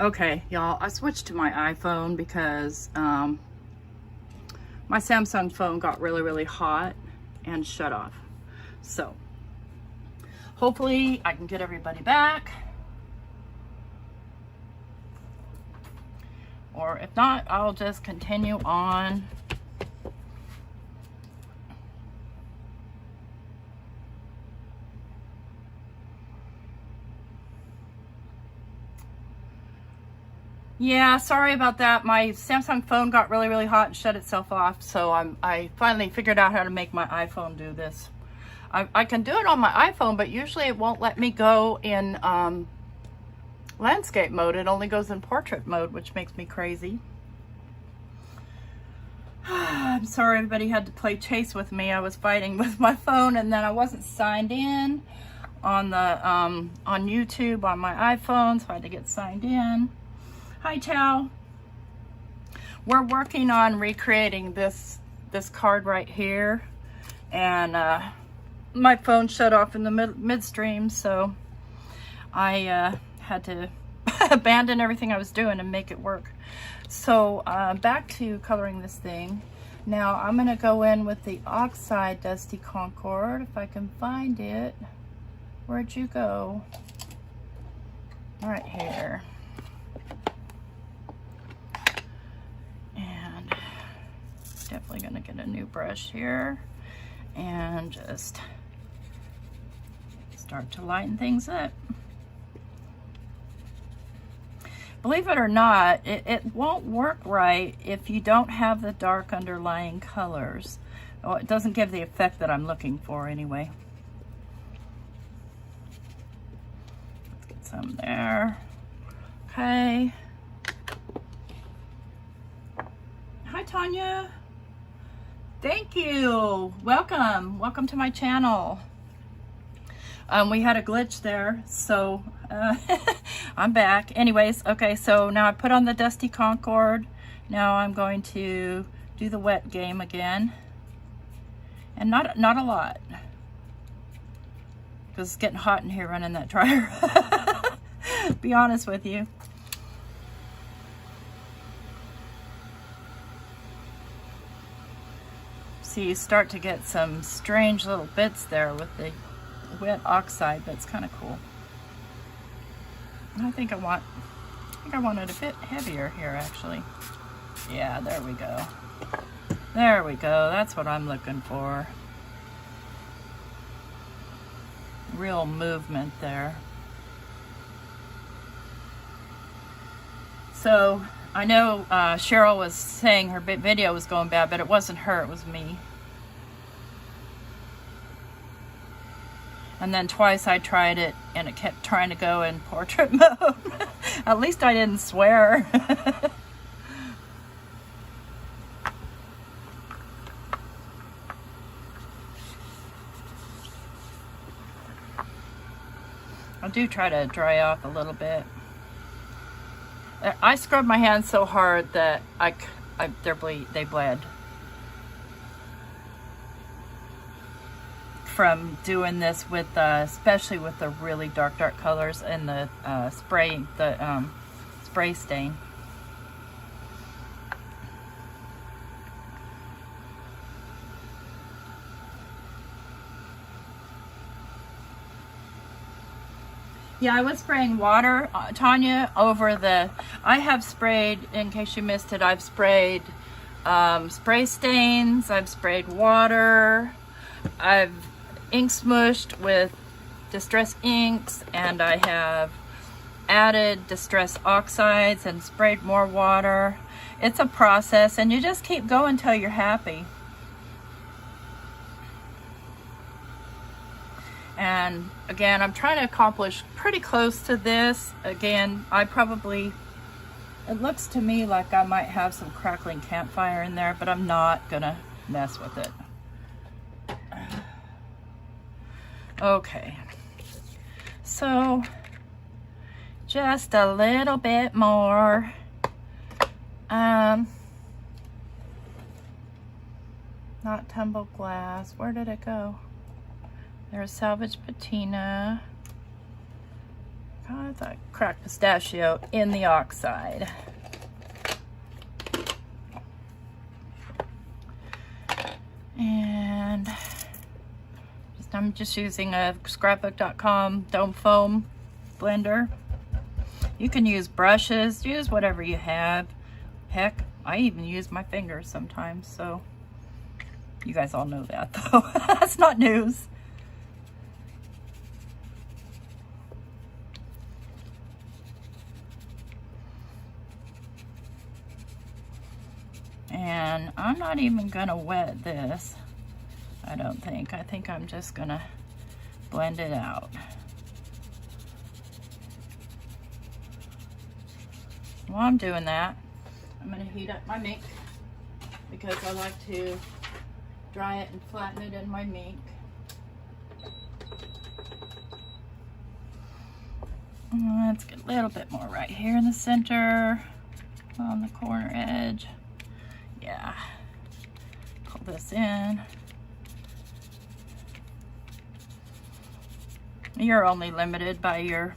Okay, y'all, I switched to my iPhone because my Samsung phone got really hot and shut off. So hopefully I can get everybody back. Or if not, I'll just continue on. Yeah, sorry about that. My Samsung phone got really hot and shut itself off. So I finally figured out how to make my iPhone do this. I can do it on my iPhone, but usually it won't let me go in landscape mode. It only goes in portrait mode, which makes me crazy. I'm sorry everybody had to play chase with me. I was fighting with my phone, and then I wasn't signed in on the on YouTube on my iPhone, so I had to get signed in. Hi, Chow. We're working on recreating this card right here, and my phone shut off in the midstream, so I had to abandon everything I was doing and make it work. So back to coloring this thing. Now I'm gonna go in with the Oxide Dusty Concord, if I can find it. Where'd you go? Right here. And definitely gonna get a new brush here and just start to lighten things up. Believe it or not, it won't work right if you don't have the dark underlying colors. Oh, it doesn't give the effect that I'm looking for anyway. Let's get some there. Okay. Hi, Tanya. Thank you. Welcome to my channel. We had a glitch there, so I'm back. Anyways, okay, so now I put on the Dusty Concord. Now I'm going to do the wet game again, and not a lot, because it's getting hot in here running that dryer. Be honest with you. See, you start to get some strange little bits there with the wet oxide, but it's kind of cool. I think I want it a bit heavier here, actually. Yeah, there we go. There we go. That's what I'm looking for. Real movement there. So I know Cheryl was saying her video was going bad, but it wasn't her, it was me. And then twice I tried it and it kept trying to go in portrait mode. At least I didn't swear. I do try to dry off a little bit. I scrubbed my hands so hard that they bled. From doing this with, especially with the really dark colors and the spray stain. Yeah, I was spraying water, Tanya, over the, I have sprayed, in case you missed it, I've sprayed spray stains, I've sprayed water, I've ink smushed with Distress inks, and I have added Distress oxides and sprayed more water. It's a process, and you just keep going until you're happy. And again, I'm trying to accomplish pretty close to this. Again, it looks to me like I might have some crackling campfire in there, but I'm not gonna mess with it. Okay, so just a little bit more. Not tumble glass. Where did it go? There's salvage patina. I thought cracked pistachio in the oxide. And I'm just using a scrapbook.com dome foam blender. You can use brushes, use whatever you have. Heck, I even use my fingers sometimes, so you guys all know that though. That's not news. And I'm not even gonna wet this, I don't think. I think I'm just gonna blend it out. While I'm doing that, I'm gonna heat up my mink because I like to dry it and flatten it in my mink. Let's get a little bit more right here in the center, on the corner edge. Yeah, pull this in. You're only limited by your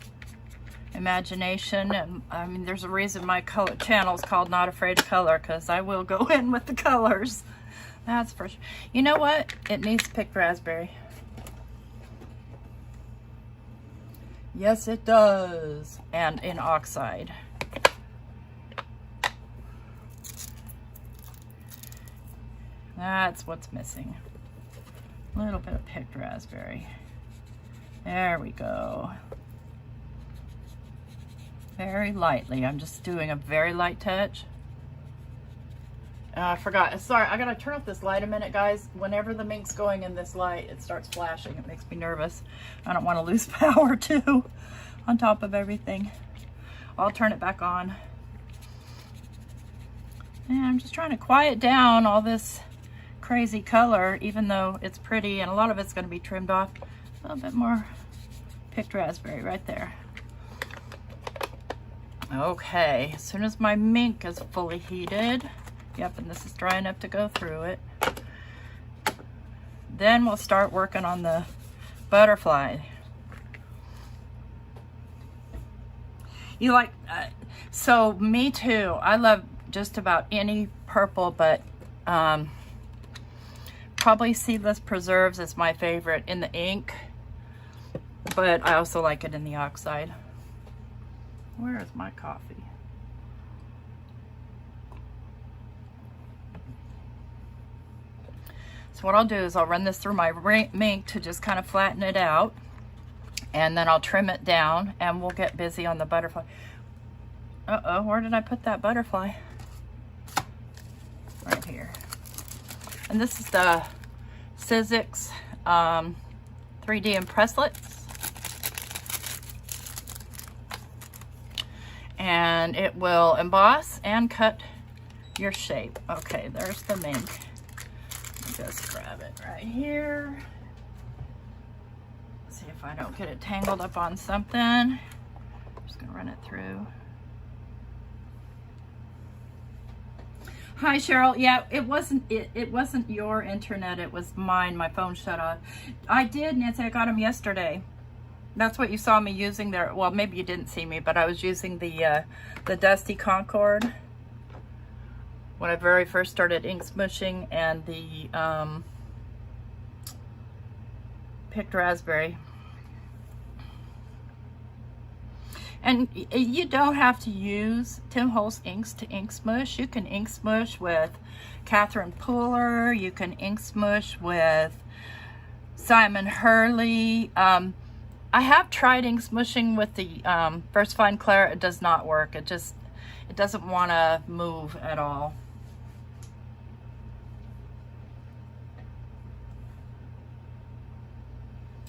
imagination, and I mean, there's a reason my color channel is called Not Afraid of Color, because I will go in with the colors. That's for sure. You know what? It needs picked raspberry. Yes, it does. And in oxide. That's what's missing. A little bit of picked raspberry. There we go. Very lightly. I'm just doing a very light touch. I forgot. Sorry, I gotta turn off this light a minute, guys. Whenever the mink's going in this light, it starts flashing. It makes me nervous. I don't want to lose power too, on top of everything. I'll turn it back on. And I'm just trying to quiet down all this crazy color, even though it's pretty and a lot of it's going to be trimmed off. A little bit more picked raspberry right there. Okay, as soon as my mink is fully heated, yep, and this is dry enough to go through it, then we'll start working on the butterfly. You like, so me too, I love just about any purple, but probably seedless preserves is my favorite in the ink, but I also like it in the oxide. Where is my coffee? So what I'll do is I'll run this through my mink to just kind of flatten it out, and then I'll trim it down and we'll get busy on the butterfly. Uh-oh, where did I put that butterfly? Right here. And this is the Sizzix 3D Impresslets. And it will emboss and cut your shape. Okay, there's the mink. Just grab it right here. See if I don't get it tangled up on something. I'm just gonna run it through. Hi Cheryl. Yeah, it wasn't your internet, it was mine. My phone shut off. I did, Nancy, I got them yesterday. That's what you saw me using there. Well, maybe you didn't see me, but I was using the Dusty Concord when I very first started ink smushing, and the picked raspberry. And you don't have to use Tim Holtz inks to ink smush. You can ink smush with Catherine Pooler. You can ink smush with Simon Hurley. I have tried ink smushing with the First Fine Claret. It does not work. It doesn't want to move at all.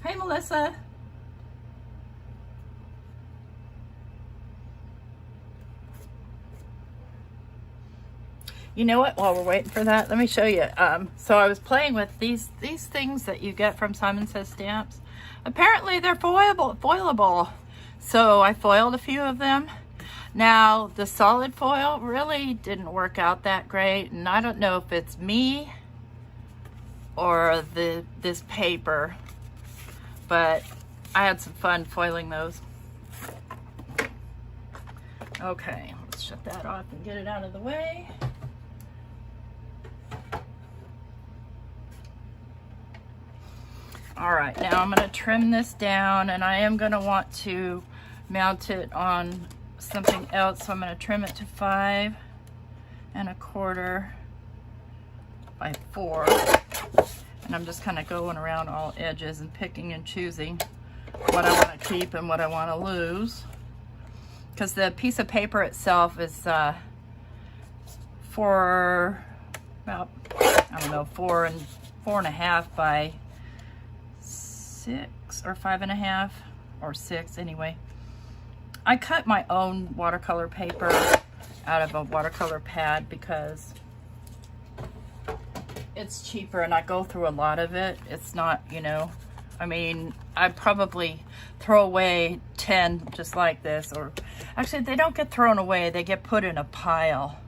Hey, Melissa. You know what? While we're waiting for that, let me show you. So I was playing with these things that you get from Simon Says Stamps. Apparently they're foilable. So I foiled a few of them. Now the solid foil really didn't work out that great, and I don't know if it's me or this paper, but I had some fun foiling those. Okay, let's shut that off and get it out of the way. All right, now I'm gonna trim this down, and I am gonna want to mount it on something else, so I'm gonna trim it to 5 1/4 by 4. And I'm just kind of going around all edges and picking and choosing what I want to keep and what I want to lose. Because the piece of paper itself is for about, I don't know, 4 1/2 by 6 or 5 1/2 or 6 anyway. I cut my own watercolor paper out of a watercolor pad because it's cheaper and I go through a lot of it. It's not, you know, I mean, I probably throw away 10 just like this, or actually they don't get thrown away, they get put in a pile.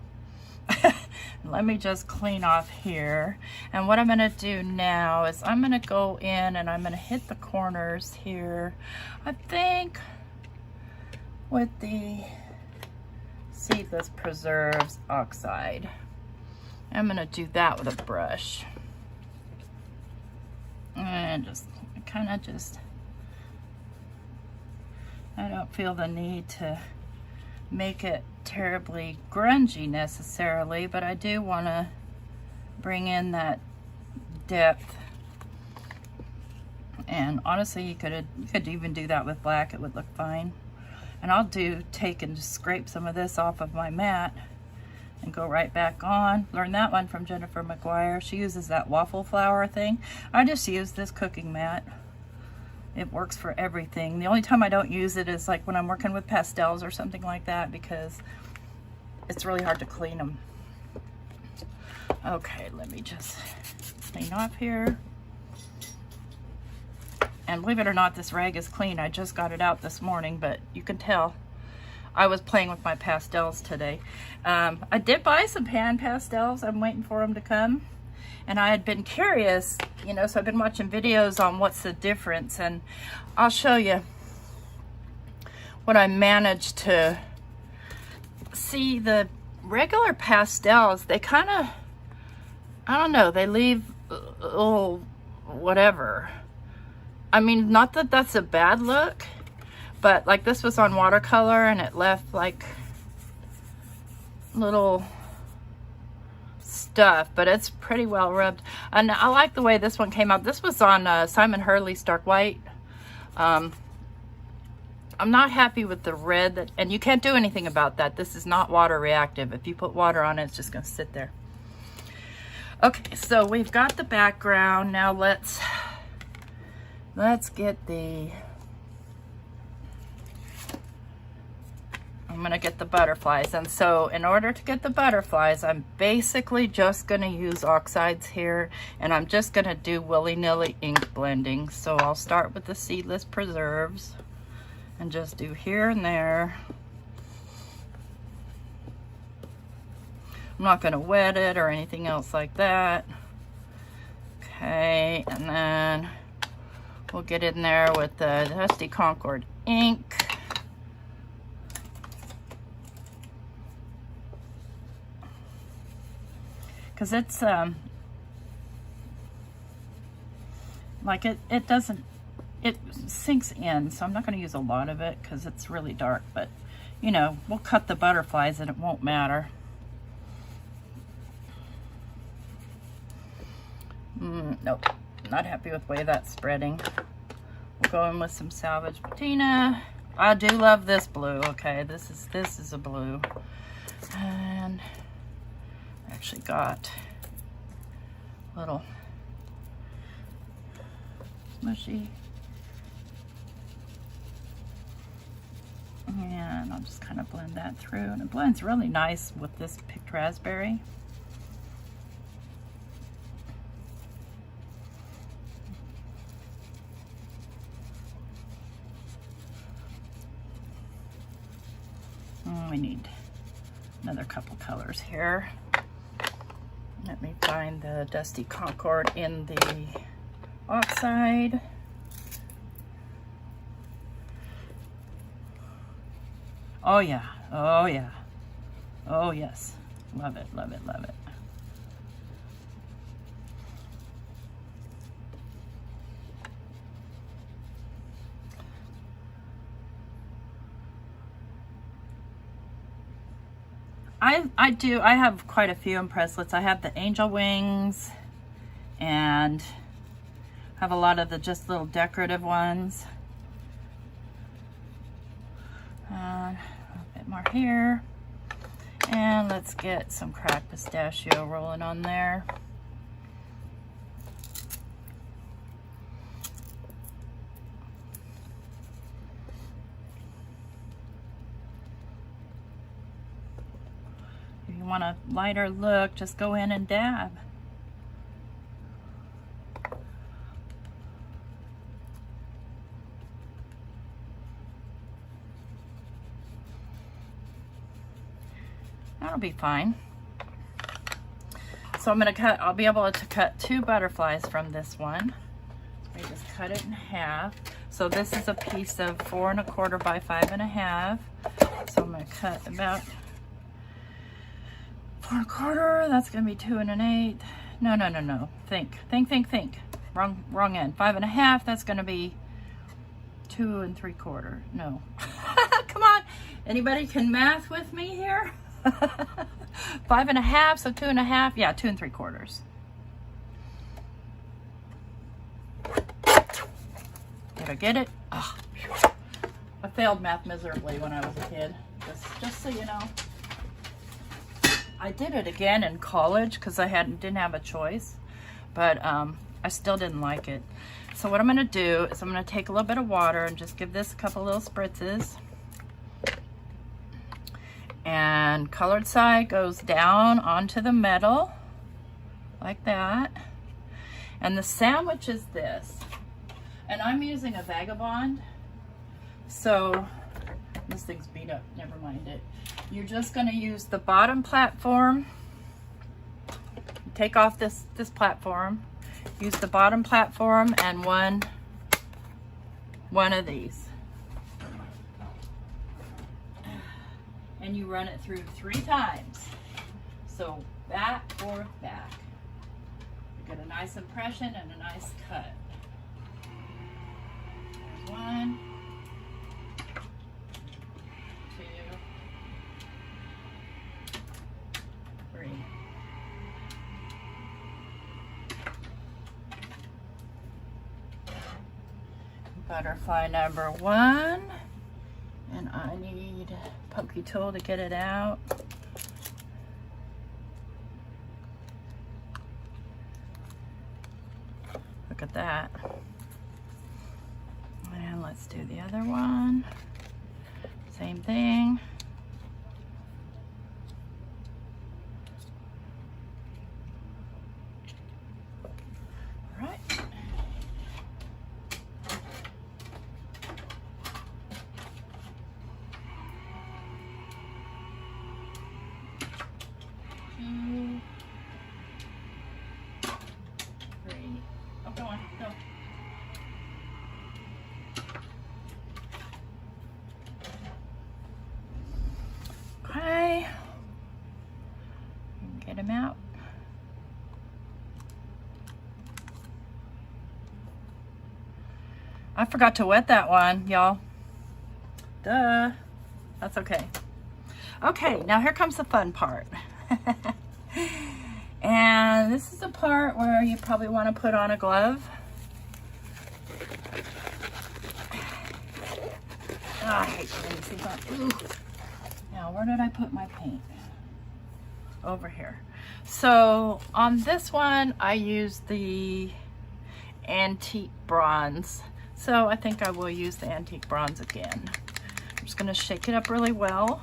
Let me just clean off here. And what I'm gonna do now is I'm gonna go in and I'm gonna hit the corners here. I think with the Seedless Preserves Oxide. I'm gonna do that with a brush. And just kind of just, I don't feel the need to make it terribly grungy necessarily, but I do want to bring in that depth. And honestly, you could even do that with black, it would look fine. And I'll take and just scrape some of this off of my mat and go right back on. Learned that one from Jennifer McGuire. She uses that waffle flour thing. I just use this cooking mat. It works for everything. The only time I don't use it is like when I'm working with pastels or something like that, because it's really hard to clean them. Okay, let me just clean off here. And believe it or not, this rag is clean. I just got it out this morning, but you can tell I was playing with my pastels today. I did buy some pan pastels. I'm waiting for them to come. And I had been curious, you know, so I've been watching videos on what's the difference. And I'll show you what I managed to see. The regular pastels, they kind of, I don't know, they leave a little whatever. I mean, not that that's a bad look, but like this was on watercolor and it left like little stuff, but it's pretty well rubbed. And I like the way this one came out. This was on Simon Hurley's Dark White. I'm not happy with the red, and you can't do anything about that. This is not water reactive. If you put water on it, it's just gonna sit there. Okay, so we've got the background. Now let's get the, I'm gonna get the butterflies. And so in order to get the butterflies, I'm basically just gonna use oxides here, and I'm just gonna do willy-nilly ink blending. So I'll start with the Seedless Preserves and just do here and there. I'm not gonna wet it or anything else like that. Okay, and then we'll get in there with the Dusty Concord ink. Because it's like it doesn't, it sinks in, so I'm not going to use a lot of it because it's really dark, but you know, we'll cut the butterflies and it won't matter. Nope, not happy with the way that's spreading. We'll go in with some Salvage Patina. I do love this blue. Okay, this is a blue, and I actually got a little mushy, and I'll just kind of blend that through, and it blends really nice with this picked raspberry. We need another couple colors here. Let me find the Dusty Concord in the oxide. Oh yeah, Oh yeah. Oh yes. Love it, love it, love it. I have quite a few impresslets. I have the angel wings and have a lot of the just little decorative ones. A bit more here. And let's get some cracked pistachio rolling on there. If you want a lighter look, just go in and dab. That'll be fine. So I'm gonna cut, I'll be able to cut 2 butterflies from this one. Let me just cut it in half. So this is a piece of 4 1/4 by 5 1/2. So I'm gonna cut about 4 1/4, that's gonna be 2 1/8. No. Think. Wrong end. 5 1/2, that's gonna be 2 3/4. No. Come on, anybody can math with me here? 5 1/2, so 2 1/2. Yeah, 2 3/4. Did I get it? Oh, I failed math miserably when I was a kid. Just so you know. I did it again in college because I didn't have a choice, but I still didn't like it. So what I'm going to do is I'm going to take a little bit of water and just give this a couple little spritzes. And colored side goes down onto the metal like that. And the sandwich is this. And I'm using a Vagabond. So this thing's beat up, never mind it. You're just going to use the bottom platform. Take off this platform. Use the bottom platform and one of these. And you run it through 3 times. So back, forth, back. You get a nice impression and a nice cut. There's 1, 2, 3. Butterfly number 1. And I need a pokey tool to get it out. Look at that. And let's do the other one. Same thing. All right. Okay, get him out. I forgot to wet that one, y'all. Duh. That's okay. Okay, now here comes the fun part. And this is the part where you probably want to put on a glove. Oh, I hate things. Ooh. Now, where did I put my paint? Over here. So on this one, I used the antique bronze. So I think I will use the antique bronze again. I'm just going to shake it up really well.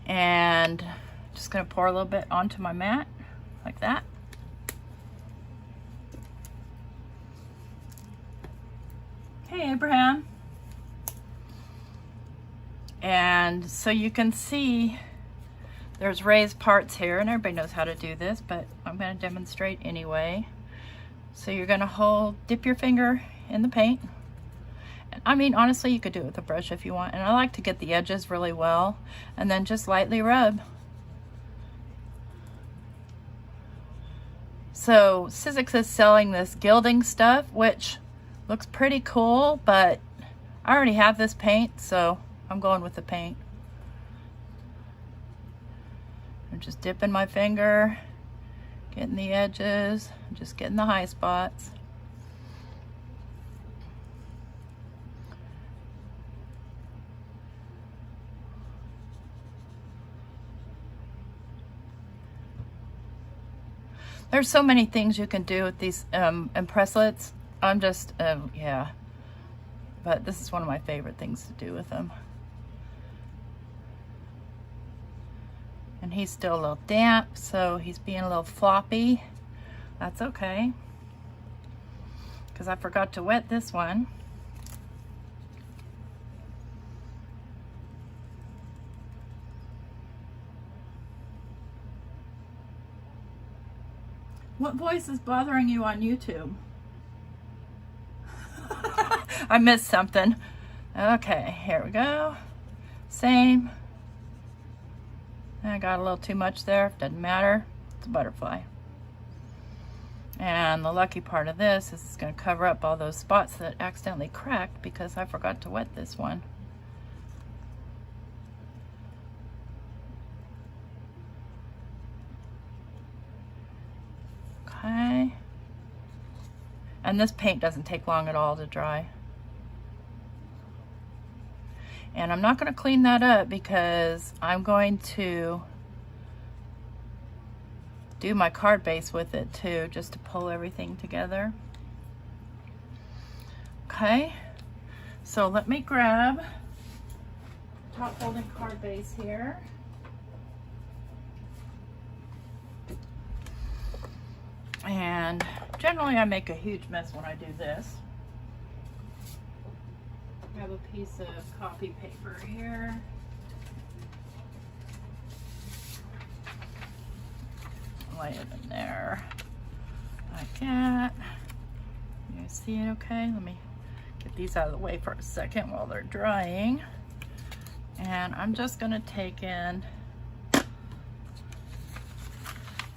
And just going to pour a little bit onto my mat, like that. Hey, Abraham. And so you can see there's raised parts here, and everybody knows how to do this, but I'm going to demonstrate anyway. So you're going to dip your finger in the paint, I mean, honestly, you could do it with a brush if you want. And I like to get the edges really well and then just lightly rub. So Sizzix is selling this gilding stuff, which looks pretty cool, but I already have this paint, so I'm going with the paint. I'm just dipping my finger, getting the edges, just getting the high spots. There's so many things you can do with these impresslets. I'm just, yeah. But this is one of my favorite things to do with them. And he's still a little damp, so he's being a little floppy. That's okay, because I forgot to wet this one. What voice is bothering you on YouTube? I missed something. Okay, here we go. Same. I got a little too much there. Doesn't matter. It's a butterfly. And the lucky part of this is it's going to cover up all those spots that accidentally cracked because I forgot to wet this one. Okay. And this paint doesn't take long at all to dry. And I'm not going to clean that up because I'm going to do my card base with it too, just to pull everything together. Okay, so let me grab top folding card base here. And generally I make a huge mess when I do this. I have a piece of copy paper here. Lay it in there like that. You see it okay? Let me get these out of the way for a second while they're drying. And I'm just gonna take in,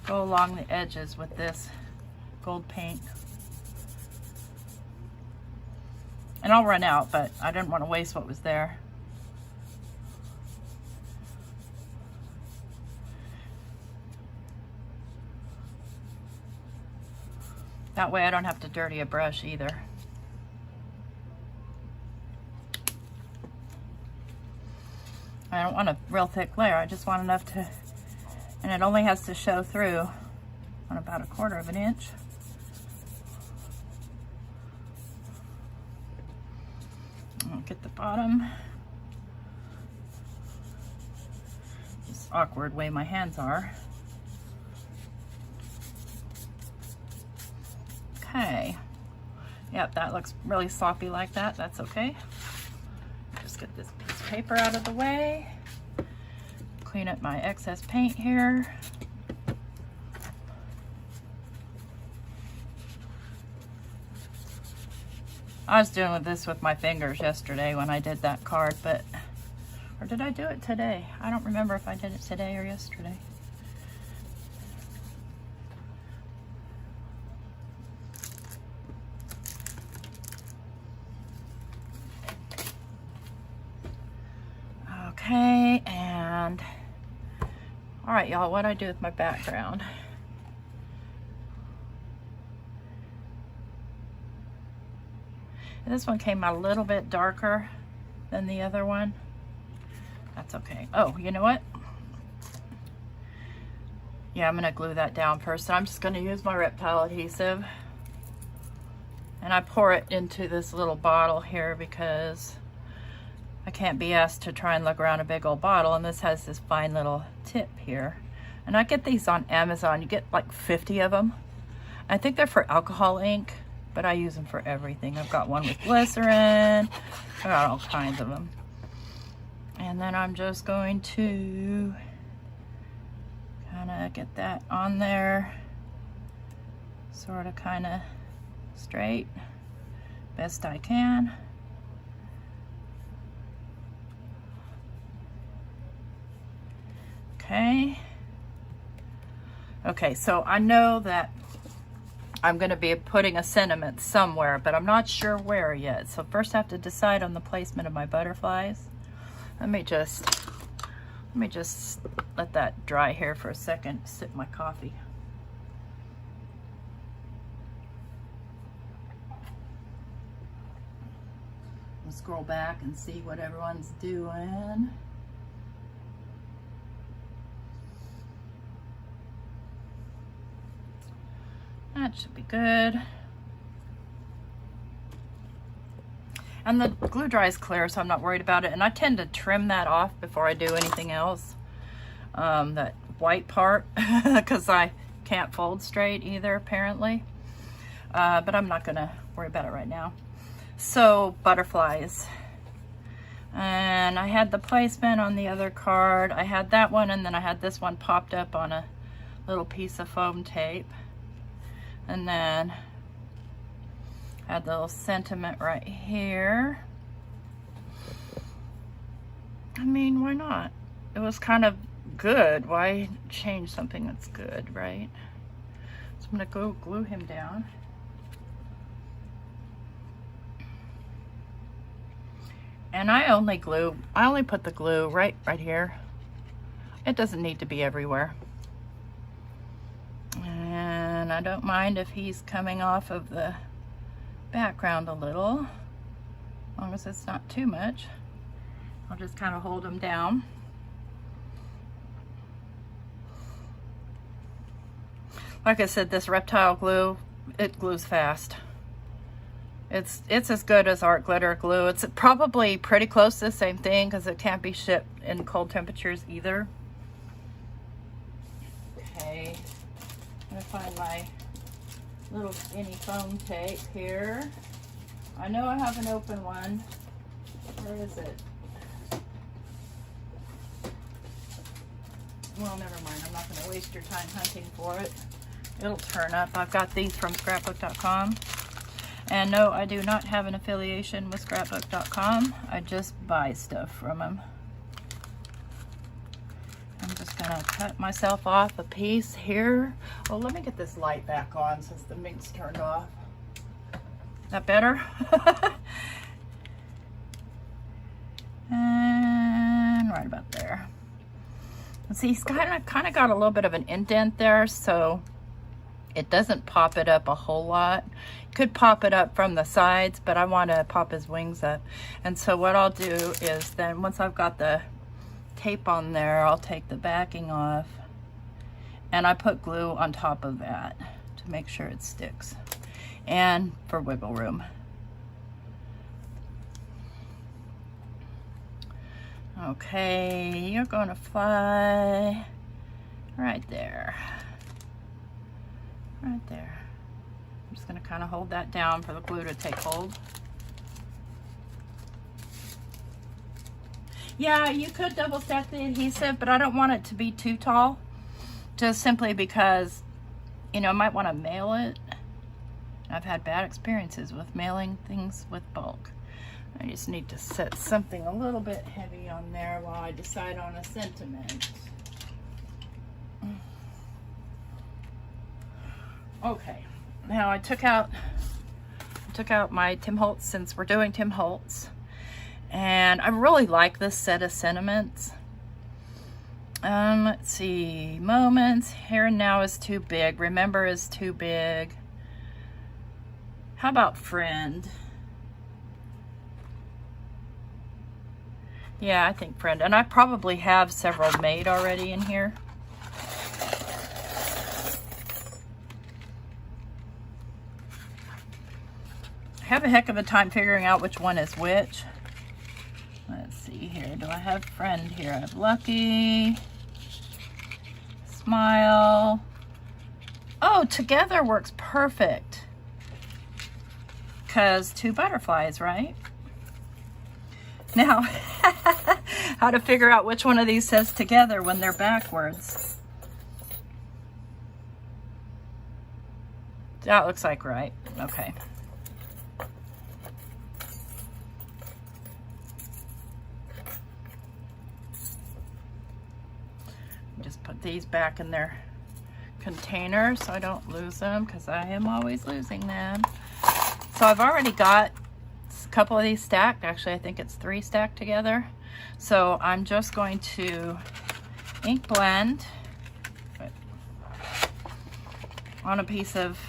go along the edges with this gold paint. And I'll run out, but I didn't want to waste what was there. That way I don't have to dirty a brush either. I don't want a real thick layer. I just want enough to, and it only has to show through on about 1/4 of an inch. I'll get the bottom. This awkward way my hands are. Okay. Yep, that looks really sloppy like that. That's okay. Just get this piece of paper out of the way. Clean up my excess paint here. I was doing this with my fingers yesterday when I did that card, but, or did I do it today? I don't remember if I did it today or yesterday. Okay, and all right, y'all, what do I do with my background? This one came out a little bit darker than the other one. That's okay. Oh, you know what? Yeah, I'm gonna glue that down first. I'm just gonna use my Reptile adhesive. And I pour it into this little bottle here because I can't be asked to try and look around a big old bottle, and this has this fine little tip here. And I get these on Amazon. You get like 50 of them. I think they're for alcohol ink, but I use them for everything. I've got one with glycerin. I got all kinds of them. And then I'm just going to kind of get that on there, sort of kind of straight, best I can. Okay. Okay, so I know that I'm going to be putting a sentiment somewhere, but I'm not sure where yet. So first I have to decide on the placement of my butterflies. Let me just let that dry here for a second, sip my coffee. I'll scroll back and see what everyone's doing. That should be good. And the glue dries clear, so I'm not worried about it. And I tend to trim that off before I do anything else. That white part, because I can't fold straight either, apparently. But I'm not gonna worry about it right now. So, butterflies. And I had the placement on the other card. I had that one, and then I had this one popped up on a little piece of foam tape. And then I had the little sentiment right here. I mean, why not? It was kind of good. Why change something that's good, right? So I'm gonna go glue him down. And I only put the glue right here. It doesn't need to be everywhere. And I don't mind if he's coming off of the background a little, as long as it's not too much. I'll just kind of hold him down. Like I said, this reptile glue, it glues fast. It's as good as art glitter glue. It's probably pretty close to the same thing because it can't be shipped in cold temperatures either. Okay, I'm gonna find my little skinny foam tape here. I know I have an open one. Where is it? Well, never mind. I'm not gonna waste your time hunting for it. It'll turn up. I've got these from scrapbook.com. And no, I do not have an affiliation with scrapbook.com. I just buy stuff from them. I'm just gonna cut myself off a piece here. Oh, let me get this light back on since the mink's turned off. Is that better? And right about there. And see, he's kind of got a little bit of an indent there, so it doesn't pop it up a whole lot. Could pop it up from the sides, but I want to pop his wings up. And so what I'll do is then once I've got the tape on there, I'll take the backing off and I put glue on top of that to make sure it sticks and for wiggle room. Okay, you're going to fly right there. Right there. I'm just going to kind of hold that down for the glue to take hold. Yeah, you could double stack the adhesive, but I don't want it to be too tall. Just simply because, you know, I might want to mail it. I've had bad experiences with mailing things with bulk. I just need to set something a little bit heavy on there while I decide on a sentiment. Okay, now I took out my Tim Holtz since we're doing Tim Holtz, and I really like this set of sentiments. Let's see, moments, here and now is too big, remember is too big. How about friend? Yeah, I think friend, and I probably have several made already in here. I have a heck of a time figuring out which one is which. Let's see here. Do I have friend here? I have lucky. Smile. Oh, together works perfect. Because two butterflies, right? Now, how to figure out which one of these says together when they're backwards. That looks like right. Okay. just put these back in their container so I don't lose them, because I am always losing them. So I've already got a couple of these stacked. Actually, I think it's 3 stacked together. So I'm just going to ink blend on a piece of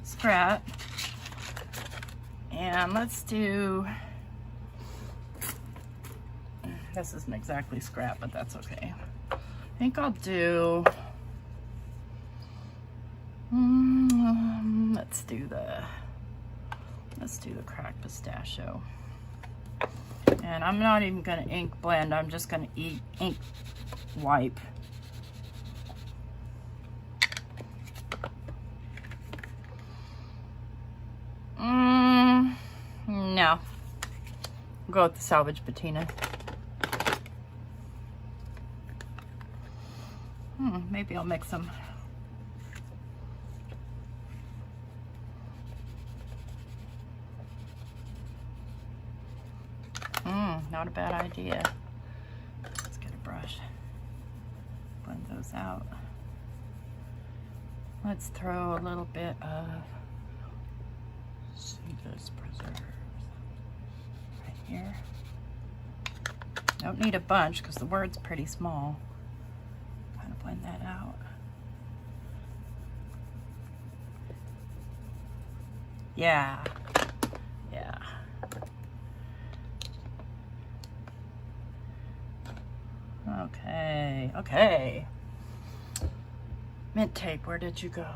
scrap. And let's do, this isn't exactly scrap, but that's okay. I think I'll do, let's do the cracked pistachio. And I'm not even gonna ink blend, I'm just gonna ink wipe. No, we'll go with the salvage patina. Maybe I'll mix them. Not a bad idea. Let's get a brush. Blend those out. Let's throw a little bit of seedless preserves right here. Don't need a bunch because the word's pretty small. Kind of blend that out. Yeah. Yeah. Okay. Okay. Mint tape, where did you go?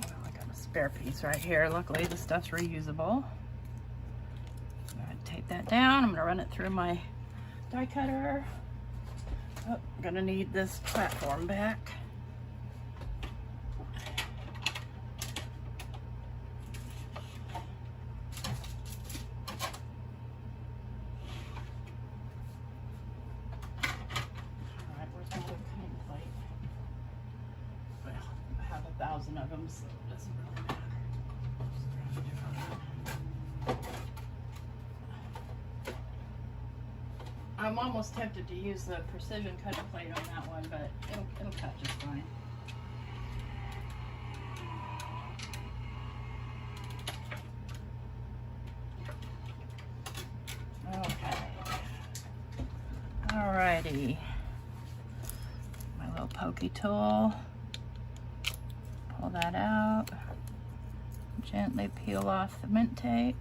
Well, I got a spare piece right here. Luckily, the stuff's reusable. I'm gonna tape that down. I'm gonna run it through my die cutter. Oh, I'm gonna need this platform back. Alright, where's my other cutting plate? Well, I have 1,000 of them, so it doesn't really matter. Just grab a different one. I'm almost tempted to use the precision cutting plate on that one, but it'll cut just fine. Okay. Alrighty. My little pokey tool. Pull that out. Gently peel off the mint tape.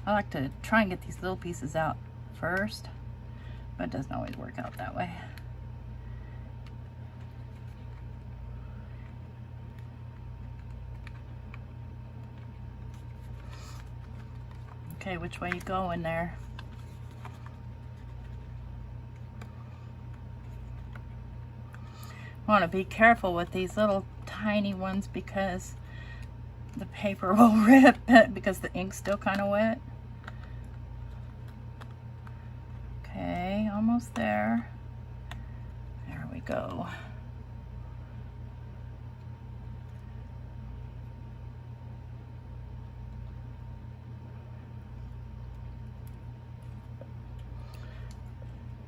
I like to try and get these little pieces out first, but it doesn't always work out that way. Okay, which way you going there? I want to be careful with these little tiny ones because the paper will rip because the ink's still kind of wet. Okay, almost there. There we go.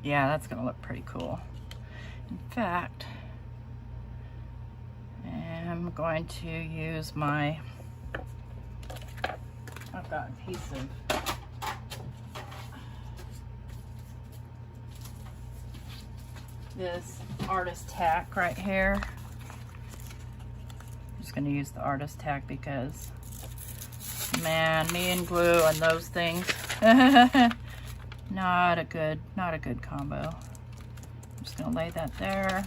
Yeah, that's gonna look pretty cool. In fact, I'm going to use my, I've got a piece of this artist tack right here. I'm just going to use the artist tack because, man, me and glue and those things, not a good combo. I'm just going to lay that there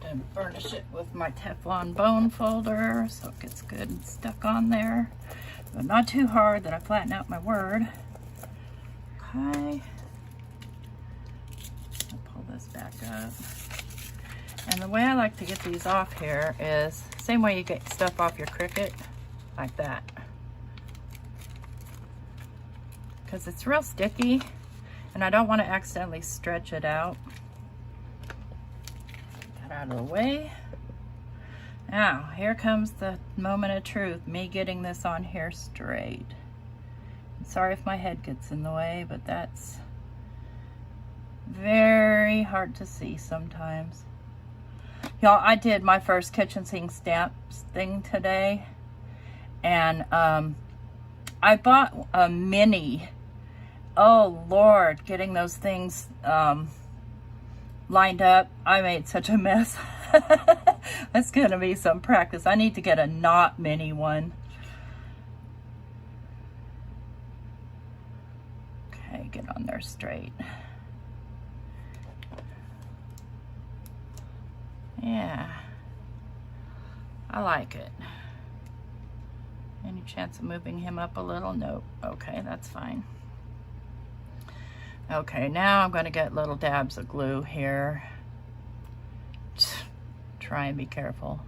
and burnish it with my Teflon bone folder so it gets good and stuck on there, but not too hard that I flatten out my word. Okay. Back up. And the way I like to get these off here is same way you get stuff off your Cricut, like that, because it's real sticky and I don't want to accidentally stretch it out. Get that out of the way. Now, here comes the moment of truth, me getting this on here straight. I'm sorry if my head gets in the way, but that's very hard to see sometimes. Y'all, I did my first kitchen sink stamps thing today, and I bought a mini. Oh Lord, getting those things lined up, I made such a mess. That's gonna be some practice. I need to get a not mini one. Okay, get on there straight. Yeah, I like it. Any chance of moving him up a little? Nope. Okay, that's fine. Okay, now I'm going to get little dabs of glue here. Try and be careful.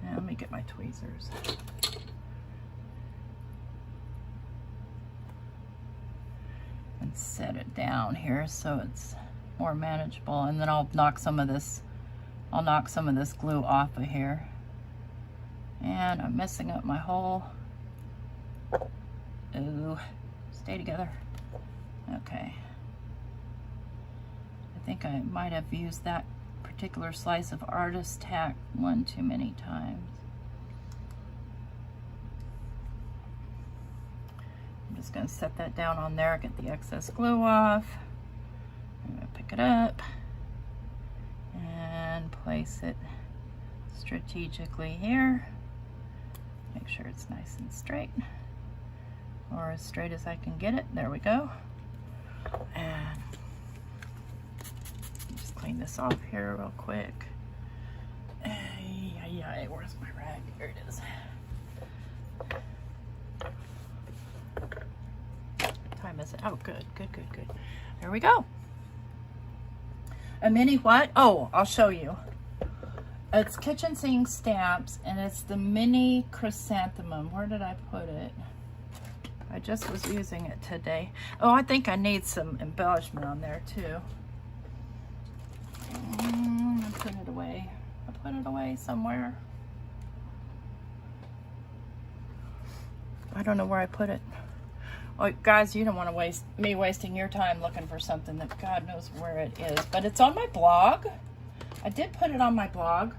Now let me get my tweezers. And set it down here so it's more manageable, and then I'll knock some of this glue off of here. And I'm messing up my hole. Ooh, stay together. Okay. I think I might have used that particular slice of artist tack one too many times. I'm just going to set that down on there, get the excess glue off. I'm going to pick it up and place it strategically here. Make sure it's nice and straight, or as straight as I can get it. There we go. And just clean this off here real quick. Where's my rag? Here it is. What time is it? Oh, good. There we go. A mini what? Oh, I'll show you. It's kitchen sink stamps, and it's the mini chrysanthemum. Where did I put it? I just was using it today. Oh, I think I need some embellishment on there too. I put it away. I put it away somewhere. I don't know where I put it. Oh, guys, you don't want to waste me wasting your time looking for something that God knows where it is. But it's on my blog. I did put it on my blog.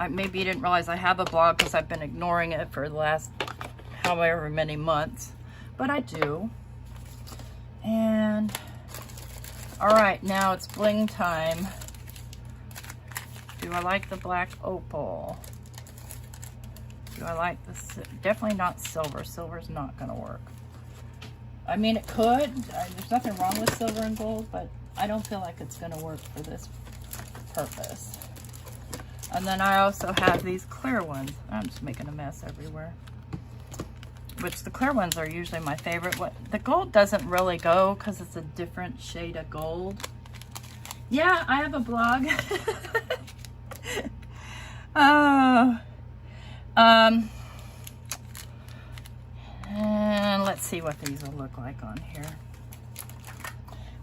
Maybe you didn't realize I have a blog because I've been ignoring it for the last however many months. But I do. And, all right, now it's bling time. Do I like the black opal? Do I like this? Definitely not silver. Silver's not going to work. I mean, it could. There's nothing wrong with silver and gold, but I don't feel like it's going to work for this purpose. And then I also have these clear ones. I'm just making a mess everywhere. Which the clear ones are usually my favorite. The gold doesn't really go because it's a different shade of gold. Yeah, I have a blog. And let's see what these will look like on here.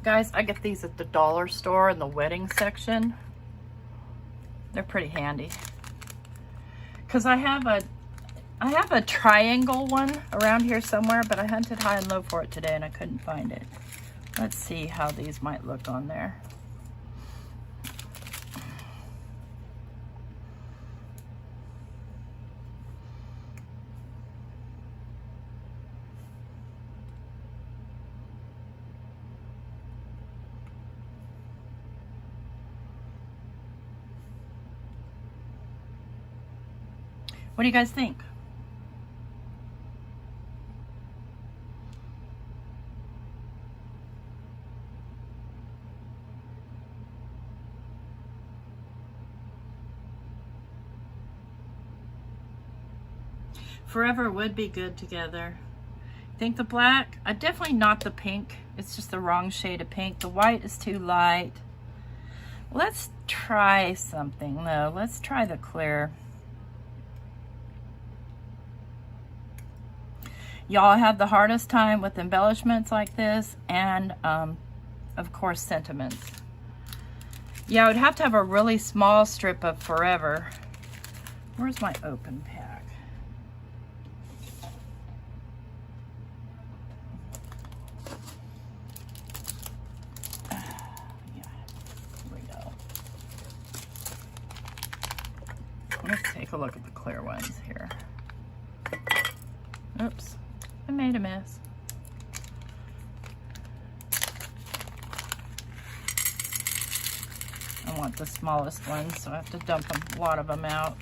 Guys, I get these at the dollar store in the wedding section. They're pretty handy. Because I have a triangle one around here somewhere, but I hunted high and low for it today and I couldn't find it. Let's see how these might look on there. What do you guys think? Forever would be good together. Think the black? Definitely not the pink. It's just the wrong shade of pink. The white is too light. Let's try something though. Let's try the clear. Y'all have the hardest time with embellishments like this and, of course, sentiments. Yeah, I would have to have a really small strip of Forever. Where's my open pack? Yeah, here we go. Let's take a look at the clear ones here. Oops, I made a mess. I want the smallest ones, so I have to dump a lot of them out.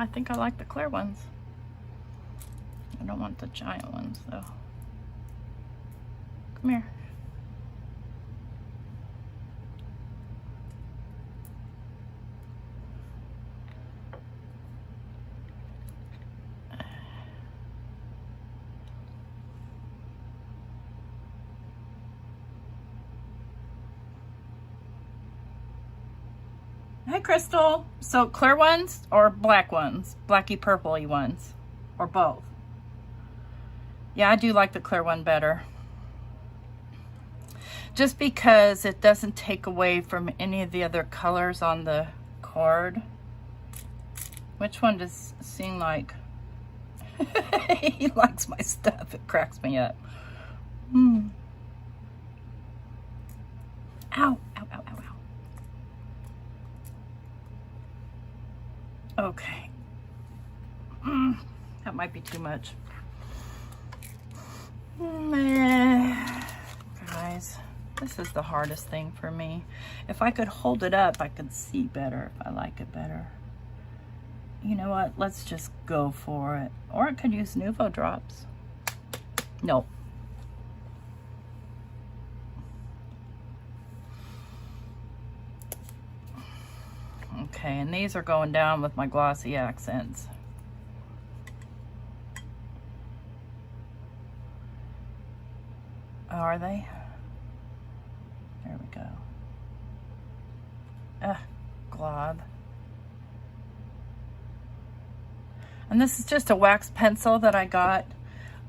I think I like the clear ones. I don't want the giant ones though. Come here. Hi, Crystal. So clear ones or black ones? Blacky purpley ones? Or both? Yeah, I do like the clear one better. Just because it doesn't take away from any of the other colors on the card. Which one does it seem like? He likes my stuff. It cracks me up. Ow, ow, ow, ow, ow. Okay. That might be too much. Guys, this is the hardest thing for me. If I could hold it up, I could see better if I like it better. You know what? Let's just go for it. Or I could use Nuvo drops. No. Okay, and these are going down with my glossy accents. Oh, are they? There we go. Glob. And this is just a wax pencil that I got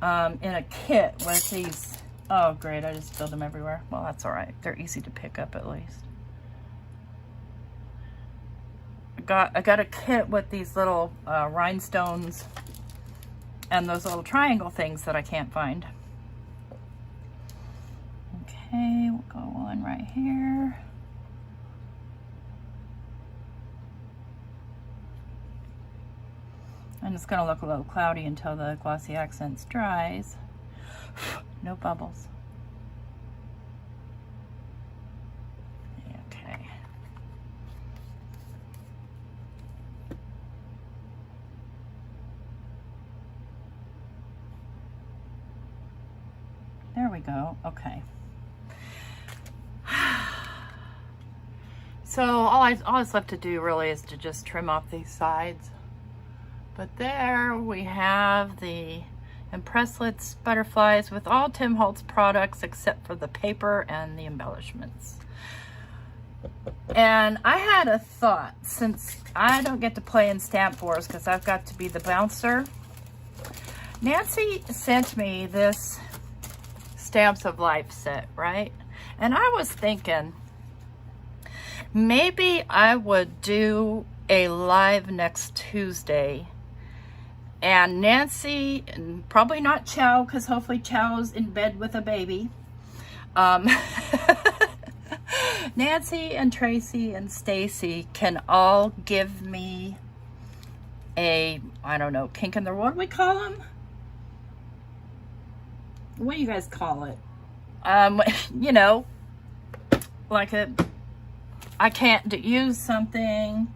in a kit with these. Oh, great, I just spilled them everywhere. Well, that's all right. They're easy to pick up at least. I got a kit with these little rhinestones and those little triangle things that I can't find. Okay, we'll go on right here. And it's gonna look a little cloudy until the glossy accents dries. No bubbles. Okay. There we go. Okay. So all that's left to do really is to just trim off these sides. But there we have the Impresslets butterflies with all Tim Holtz products except for the paper and the embellishments. And I had a thought, since I don't get to play in Stamp Wars because I've got to be the bouncer. Nancy sent me this Stamps of Life set, right? And I was thinking maybe I would do a live next Tuesday, and Nancy, and probably not Chow, because hopefully Chow's in bed with a baby. Nancy and Tracy and Stacy can all give me a, I don't know, kink in the, what do we call them? What do you guys call it? You know, like a, I can't use something,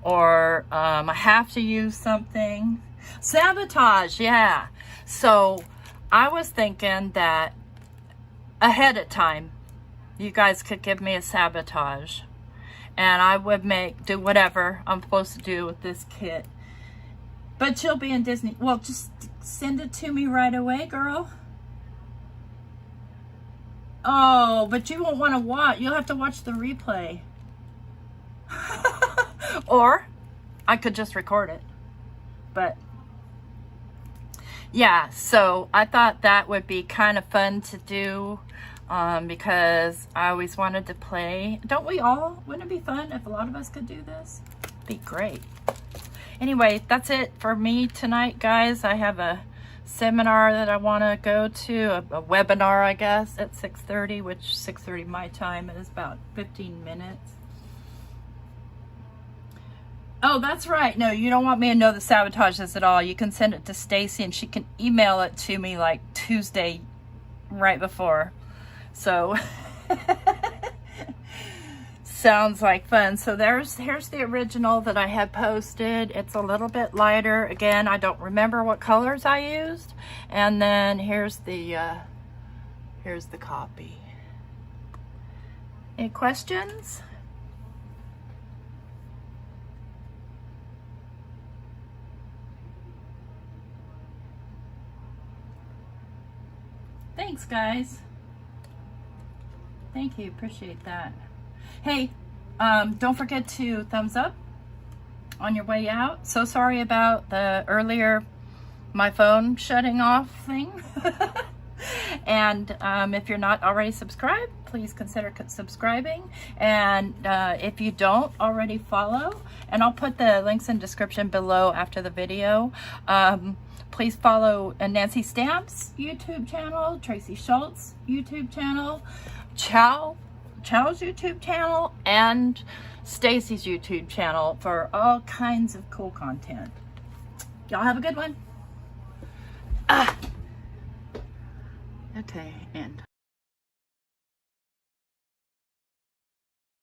or I have to use something. Sabotage, yeah. So I was thinking that ahead of time, you guys could give me a sabotage, and I would do whatever I'm supposed to do with this kit. But you'll be in Disney. Well, just send it to me right away, girl. Oh, but you won't want to watch. You'll have to watch the replay. Or I could just record it. But yeah, so I thought that would be kind of fun to do because I always wanted to play. Don't we all? Wouldn't it be fun if a lot of us could do this? It'd be great. Anyway, that's it for me tonight, guys. I have a seminar that I want to go to, a webinar, I guess, at 6:30, which 6:30 my time is about 15 minutes. Oh, that's right. No, you don't want me to know the sabotage this at all. You can send it to Stacy and she can email it to me like Tuesday right before. So sounds like fun. So here's the original that I had posted. It's a little bit lighter. Again, I don't remember what colors I used. And then here's the copy. Any questions? Thanks, guys. Thank you. Appreciate that. Hey, don't forget to thumbs up on your way out. So sorry about the earlier my phone shutting off thing. And if you're not already subscribed, please consider subscribing. And if you don't already follow, and I'll put the links in description below after the video, please follow Nancy Stamp's YouTube channel, Tracy Schultz YouTube channel, Chow's YouTube channel, and Stacy's YouTube channel for all kinds of cool content. Y'all have a good one. Okay, end.